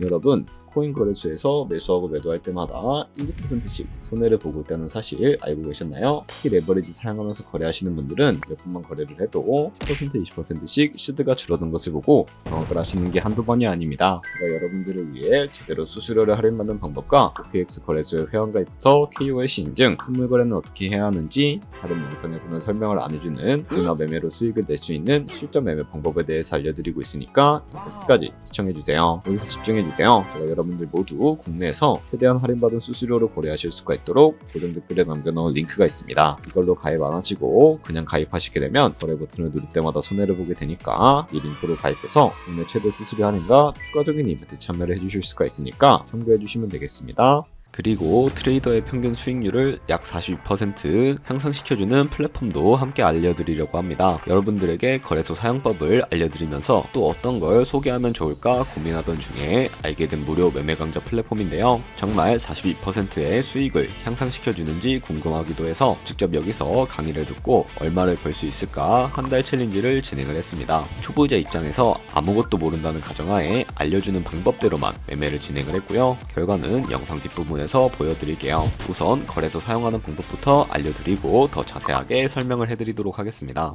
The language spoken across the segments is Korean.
여러분, 코인 거래소에서 매수하고 매도할 때마다 1~2%씩 손해를 보고 있다는 사실 알고 계셨나요? 특히 레버리지 사용하면서 거래하시는 분들은 몇 분만 거래를 해도 10%, 20%씩 시드가 줄어든 것을 보고 경악을 하시는 게 한두 번이 아닙니다. 제가 여러분들을 위해 제대로 수수료를 할인받는 방법과 OKX 거래소의 회원가입부터 KYC 인증, 선물 거래는 어떻게 해야 하는지 다른 영상에서는 설명을 안 해주는 은화 매매로 수익을 낼 수 있는 실전 매매 방법에 대해서 알려드리고 있으니까 끝까지 시청해주세요. 여기서 집중해주세요. 제가 여러분들 모두 국내에서 최대한 할인받은 수수료로 거래하실 수가 있도록 고정 댓글에 남겨놓은 링크가 있습니다. 이걸로 가입 안 하시고 그냥 가입하시게 되면 거래 버튼을 누를 때마다 손해를 보게 되니까 이 링크로 가입해서 국내 최대 수수료 할인과 추가적인 이벤트 참여를 해주실 수가 있으니까 참고해주시면 되겠습니다. 그리고 트레이더의 평균 수익률을 약 42% 향상시켜주는 플랫폼도 함께 알려드리려고 합니다. 여러분들에게 거래소 사용법을 알려드리면서 또 어떤 걸 소개하면 좋을까 고민하던 중에 알게 된 무료 매매 강좌 플랫폼인데요. 정말 42%의 수익을 향상시켜주는지 궁금하기도 해서 직접 여기서 강의를 듣고 얼마를 벌 수 있을까 한 달 챌린지를 진행을 했습니다. 초보자 입장에서 아무것도 모른다는 가정하에 알려주는 방법대로만 매매를 진행을 했고요. 결과는 영상 뒷부분에 보여드릴게요. 우선 거래소 사용하는 방법부터 알려드리고 더 자세하게 설명을 해드리도록 하겠습니다.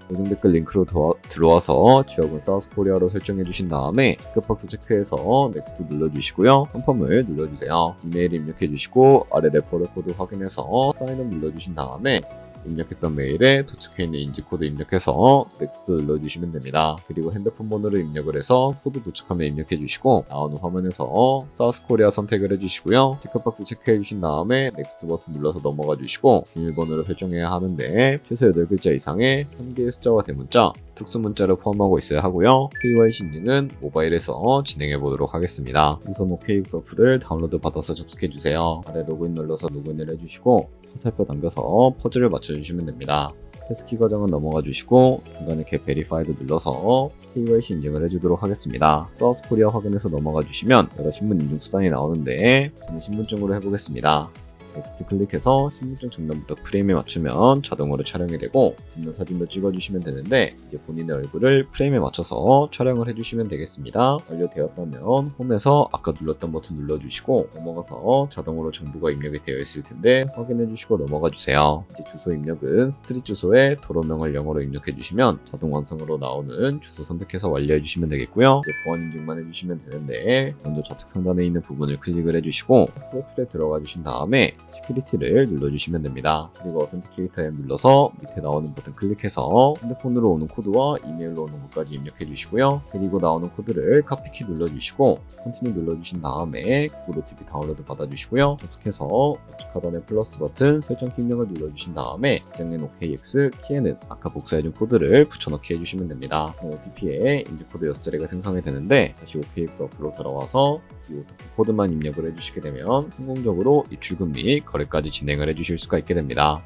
고정 댓글 링크로 들어와서 지역은 사우스코리아로 설정해주신 다음에 티켓박스 체크해서 넥스트 눌러주시고요. 컨펌을 눌러주세요. 이메일 입력해주시고 아래 레퍼럴 코드 확인해서 사인업 눌러주신 다음에 입력했던 메일에 도착해있는 인지코드 입력해서 넥스트 눌러주시면 됩니다. 그리고 핸드폰 번호를 입력을 해서 코드 도착하면 입력해주시고 나오는 화면에서 사우스코리아 선택을 해주시고요. 티켓박스 체크해주신 다음에 넥스트 버튼 눌러서 넘어가주시고 비밀번호를 설정해야 하는데 최소 8글자 이상의 한 개의 숫자와 대문자, 특수문자를 포함하고 있어야 하고요. KYC 인증은 모바일에서 진행해보도록 하겠습니다. 우선 OKX 어플을 다운로드 받아서 접속해주세요. 아래 로그인 눌러서 로그인을 해주시고 화살표 당겨서 퍼즐을 맞춰주시면 됩니다. 패스키 과정은 넘어가 주시고 중간에 get verified 눌러서 KYC 인증을 해주도록 하겠습니다. 사우스코리아 확인해서 넘어가 주시면 여러 신분 인증 수단이 나오는데 저는 신분증으로 해보겠습니다. 넥스트 클릭해서 신분증 정면부터 프레임에 맞추면 자동으로 촬영이 되고 뒷면 사진도 찍어주시면 되는데 이제 본인의 얼굴을 프레임에 맞춰서 촬영을 해주시면 되겠습니다. 완료되었다면 홈에서 아까 눌렀던 버튼 눌러주시고 넘어가서 자동으로 정보가 입력이 되어 있을 텐데 확인해주시고 넘어가주세요. 이제 주소 입력은 스트릿 주소에 도로명을 영어로 입력해주시면 자동 완성으로 나오는 주소 선택해서 완료해주시면 되겠고요. 이제 보안 인증만 해주시면 되는데 먼저 좌측 상단에 있는 부분을 클릭을 해주시고 프로필에 들어가 주신 다음에 시큐리티를 눌러주시면 됩니다. 그리고 어센티케이터 앱 눌러서 밑에 나오는 버튼 클릭해서 핸드폰으로 오는 코드와 이메일로 오는 것까지 입력해 주시고요. 그리고 나오는 코드를 카피키 눌러주시고 컨티뉴 눌러주신 다음에 구글 OTP 다운로드 받아주시고요. 접속해서 우측 하단의 플러스 버튼 설정키 입력을 눌러주신 다음에 저장된 OKX 키에는 아까 복사해준 코드를 붙여넣기 해주시면 됩니다. OTP에 인증코드 6자리가 생성이 되는데 다시 OKX 어플로 들어와서 이 OTP 코드만 입력을 해주시게 되면 성공적으로 입출금 및 거래까지 진행을 해주실 수가 있게 됩니다.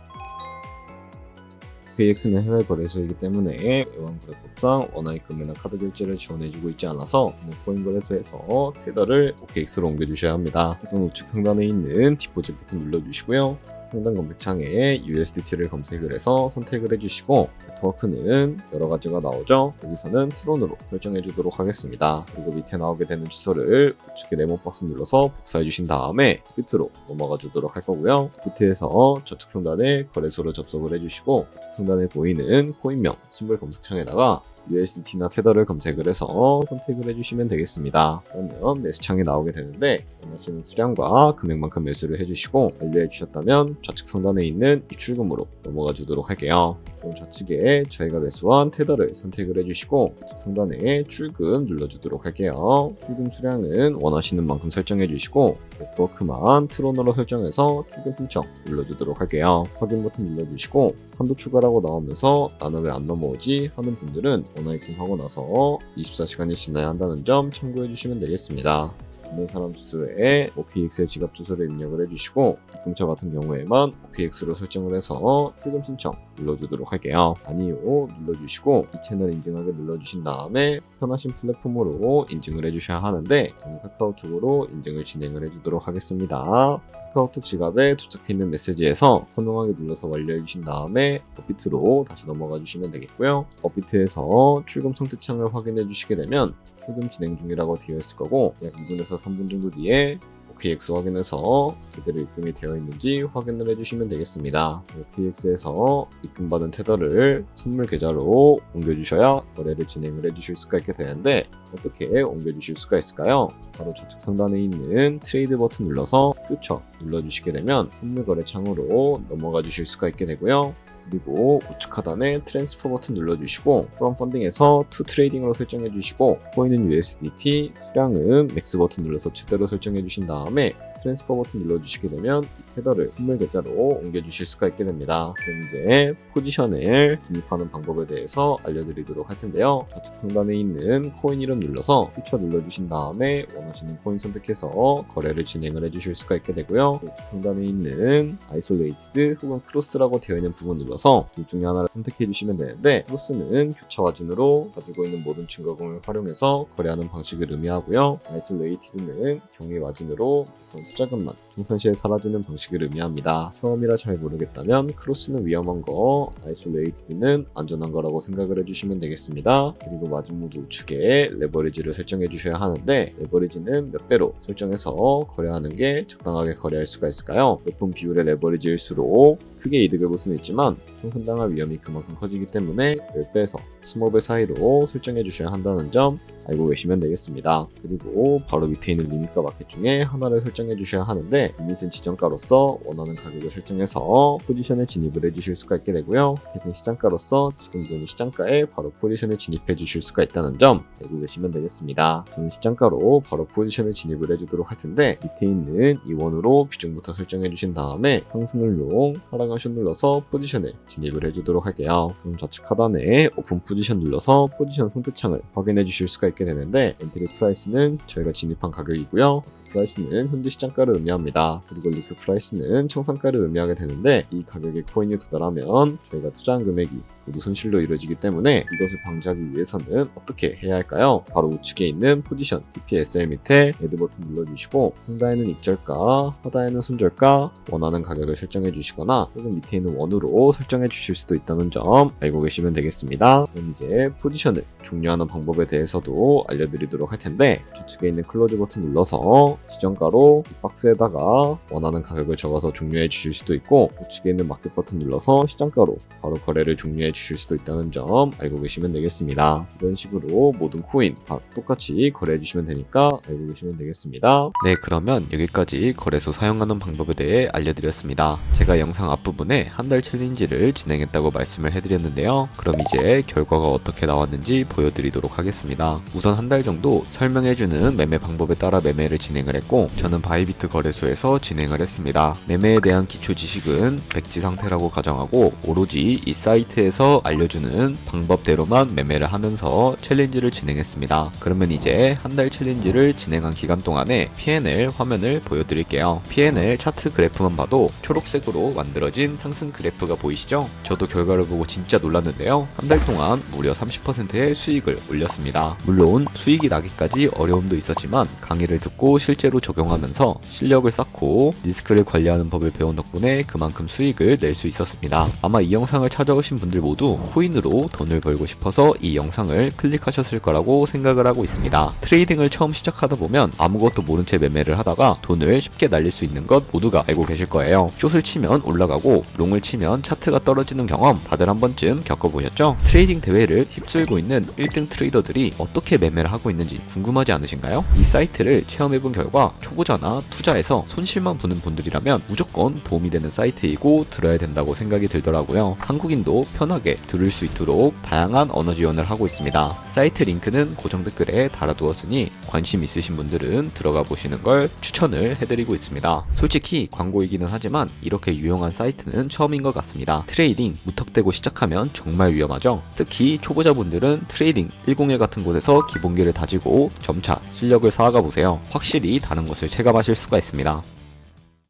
OKX는 해외 거래소이기 때문에 외환거래법상 원화의 금매나 카드 결제를 지원해주고 있지 않아서 코인 거래소에서 테더를 OKX로 옮겨주셔야 합니다. 우선 우측 상단에 있는 디포짓 버튼 눌러주시고요. 상단 검색창에 USDT를 검색을 해서 선택을 해주시고 네트워크는 여러 가지가 나오죠. 여기서는 트론으로 설정해 주도록 하겠습니다. 그리고 밑에 나오게 되는 주소를 우측에 네모박스 눌러서 복사해 주신 다음에 비트로 넘어가 주도록 할 거고요. 비트에서 좌측 상단에 거래소로 접속을 해주시고 우측 상단에 보이는 코인명 심볼 검색창에다가 USDT나 테더를 검색을 해서 선택을 해주시면 되겠습니다. 그러면 매수창이 나오게 되는데 원하시는 수량과 금액만큼 매수를 해주시고 완료해 주셨다면 좌측 상단에 있는 입출금으로 넘어가 주도록 할게요. 그럼 좌측에 저희가 매수한 테더를 선택을 해주시고 우측 상단에 출금 눌러주도록 할게요. 출금 수량은 원하시는 만큼 설정해 주시고 네트워크만 트론으로 설정해서 출금 신청 눌러주도록 할게요. 확인 버튼 눌러주시고 한도 추가라고 나오면서 나는 왜 안 넘어오지 하는 분들은 원화입금하고 나서 24시간이 지나야 한다는 점 참고해 주시면 되겠습니다. 있는 사람 주소에 OKX의 지갑 주소를 입력을 해주시고 입금처 같은 경우에만 OKX로 설정을 해서 출금 신청 눌러주도록 할게요. 아니요 눌러주시고 이 채널 인증하게 눌러주신 다음에 편하신 플랫폼으로 인증을 해주셔야 하는데 저는 카카오톡으로 인증을 진행을 해주도록 하겠습니다. 카카오톡 지갑에 도착해있는 메시지에서 선명하게 눌러서 완료해주신 다음에 업비트로 다시 넘어가 주시면 되겠고요. 업비트에서 출금 상태창을 확인해 주시게 되면 출금 진행 중이라고 되어 있을 거고 약 2분에서 3분 정도 뒤에 OKX 확인해서 제대로 입금이 되어 있는지 확인을 해주시면 되겠습니다. OKX에서 입금받은 테더를 선물 계좌로 옮겨주셔야 거래를 진행을 해주실 수가 있게 되는데 어떻게 옮겨주실 수가 있을까요? 바로 좌측 상단에 있는 트레이드 버튼 눌러서 퓨처 눌러주시게 되면 선물 거래 창으로 넘어가 주실 수가 있게 되고요. 그리고 우측 하단에 트랜스퍼 버튼 눌러주시고 프롬 펀딩에서 투 트레이딩으로 설정해 주시고 코인은 USDT, 수량은 맥스 버튼 눌러서 최대로 설정해 주신 다음에 트랜스퍼 버튼 눌러주시게 되면 이 테더를 선물 계좌로 옮겨주실 수가 있게 됩니다. 그럼 이제 포지션을 진입하는 방법에 대해서 알려드리도록 할 텐데요. 좌측 상단에 있는 코인 이름 눌러서 퓨처 눌러주신 다음에 원하시는 코인 선택해서 거래를 진행을 해주실 수가 있게 되고요. 우측 상단에 있는 아이솔레이티드 혹은 크로스라고 되어 있는 부분 눌러서 둘 중에 하나를 선택해 주시면 되는데 크로스는 교차 마진으로 가지고 있는 모든 증거금을 활용해서 거래하는 방식을 의미하고요. 아이솔레이티드는 경위 마진으로 투자금만 청산시에 사라지는 방식을 의미합니다. 처음이라 잘 모르겠다면 크로스는 위험한 거, 아이솔레이티드는 안전한 거라고 생각을 해주시면 되겠습니다. 그리고 마진모드 우측에 레버리지를 설정해 주셔야 하는데 레버리지는 몇 배로 설정해서 거래하는 게 적당하게 거래할 수가 있을까요? 높은 비율의 레버리지일수록 크게 이득을 볼 수는 있지만 청산당할 위험이 그만큼 커지기 때문에 10배에서 20배 사이로 설정해 주셔야 한다는 점 알고 계시면 되겠습니다. 그리고 바로 밑에 있는 리밋과 마켓 중에 하나를 설정해 주셔야 하는데 리밋은 지정가로서 원하는 가격을 설정해서 포지션에 진입을 해주실 수가 있게 되고요. 마켓은 시장가로서 지금 보는 시장가에 바로 포지션에 진입해 주실 수가 있다는 점 알고 계시면 되겠습니다. 저는 시장가로 바로 포지션에 진입을 해주도록 할 텐데 밑에 있는 이 원으로 규정부터 설정해 주신 다음에 상승을 롱, 하락을 숏 눌러서 포지션에 진입을 해주도록 할게요. 그럼 좌측 하단에 오픈 포지션 눌러서 포지션 선택창을 확인해 주실 수가 있게 되는데 엔트리 프라이스는 저희가 진입한 가격이고요. 프라이스는 현재 시장가를 의미합니다. 그리고 리크 프라이스는 청산가를 의미하게 되는데 이 가격에 코인이 도달하면 저희가 투자한 금액이 모두 손실로 이루어지기 때문에 이것을 방지하기 위해서는 어떻게 해야 할까요? 바로 우측에 있는 포지션 TPSL 밑에 애드 버튼 눌러주시고 상단에는 익절가, 하단에는 손절가 원하는 가격을 설정해 주시거나 혹은 밑에 있는 원으로 설정해 주실 수도 있다는 점 알고 계시면 되겠습니다. 그럼 이제 포지션을 종료하는 방법에 대해서도 알려드리도록 할 텐데 좌측에 있는 클로즈 버튼 눌러서 지정가로 이 박스에다가 원하는 가격을 적어서 종료해 주실 수도 있고 우측에 있는 마켓 버튼 눌러서 시장가로 바로 거래를 종료해 주실 수도 있다는 점 알고 계시면 되겠습니다. 이런 식으로 모든 코인 다 똑같이 거래해 주시면 되니까 알고 계시면 되겠습니다. 네, 그러면 여기까지 거래소 사용하는 방법에 대해 알려드렸습니다. 제가 영상 앞부분에 한 달 챌린지를 진행했다고 말씀을 해드렸는데요. 그럼 이제 결과가 어떻게 나왔는지 보여드리도록 하겠습니다. 우선 한 달 정도 설명해주는 매매 방법에 따라 매매를 진행을 했고 저는 바이비트 거래소에서 진행을 했습니다. 매매에 대한 기초 지식은 백지 상태라고 가정하고 오로지 이 사이트에서 알려주는 방법대로만 매매를 하면서 챌린지를 진행했습니다. 그러면 이제 한 달 챌린지를 진행한 기간 동안에 P&L 화면을 보여드릴게요. P&L 차트 그래프만 봐도 초록색으로 만들어진 상승 그래프가 보이시죠? 저도 결과를 보고 진짜 놀랐는데요. 한 달 동안 무려 30%의 수익을 올렸습니다. 물론 수익이 나기까지 어려움도 있었지만 강의를 듣고 실제로 적용하면서 실력을 쌓고 리스크를 관리하는 법을 배운 덕분에 그만큼 수익을 낼 수 있었습니다. 아마 이 영상을 찾아오신 분들 모두 코인으로 돈을 벌고 싶어서 이 영상을 클릭하셨을 거라고 생각을 하고 있습니다. 트레이딩을 처음 시작하다 보면 아무것도 모른 채 매매를 하다가 돈을 쉽게 날릴 수 있는 것 모두가 알고 계실 거예요. 숏을 치면 올라가고 롱을 치면 차트가 떨어지는 경험 다들 한 번쯤 겪어보셨죠? 트레이딩 대회를 휩쓸고 있는 1등 트레이더들이 어떻게 매매를 하고 있는지 궁금하지 않으신가요? 이 사이트를 체험해본 결과 초보자나 투자에서 손실만 보는 분들이라면 무조건 도움이 되는 사이트이고 들어야 된다고 생각이 들더라고요. 한국인도 편하게 들을 수 있도록 다양한 언어 지원을 하고 있습니다. 사이트 링크는 고정 댓글에 달아두었으니 관심 있으신 분들은 들어가 보시는 걸 추천을 해드리고 있습니다. 솔직히 광고이기는 하지만 이렇게 유용한 사이트는 처음인 것 같습니다. 트레이딩 무턱대고 시작하면 정말 위험하죠. 특히 초보자분들은 트레이딩 101 같은 곳에서 기본기를 다지고 점차 실력을 쌓아가 보세요. 확실히 다른 것을 체감하실 수가 있습니다.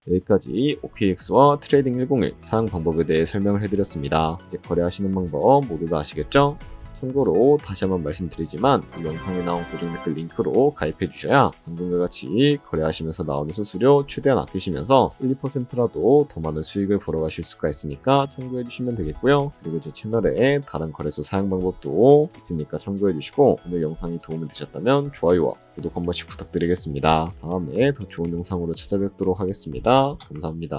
여기까지 OKX와 트레이딩 101 사용 방법에 대해 설명을 해드렸습니다. 이제 거래하시는 방법 모두 다 아시겠죠? 참고로 다시 한번 말씀드리지만 이 영상에 나온 고정 댓글 링크로 가입해 주셔야 방금과 같이 거래하시면서 나오는 수수료 최대한 아끼시면서 1, 2%라도 더 많은 수익을 벌어가실 수가 있으니까 참고해 주시면 되겠고요. 그리고 제 채널에 다른 거래소 사용 방법도 있으니까 참고해 주시고 오늘 영상이 도움이 되셨다면 좋아요와 구독 한 번씩 부탁드리겠습니다. 다음에 더 좋은 영상으로 찾아뵙도록 하겠습니다. 감사합니다.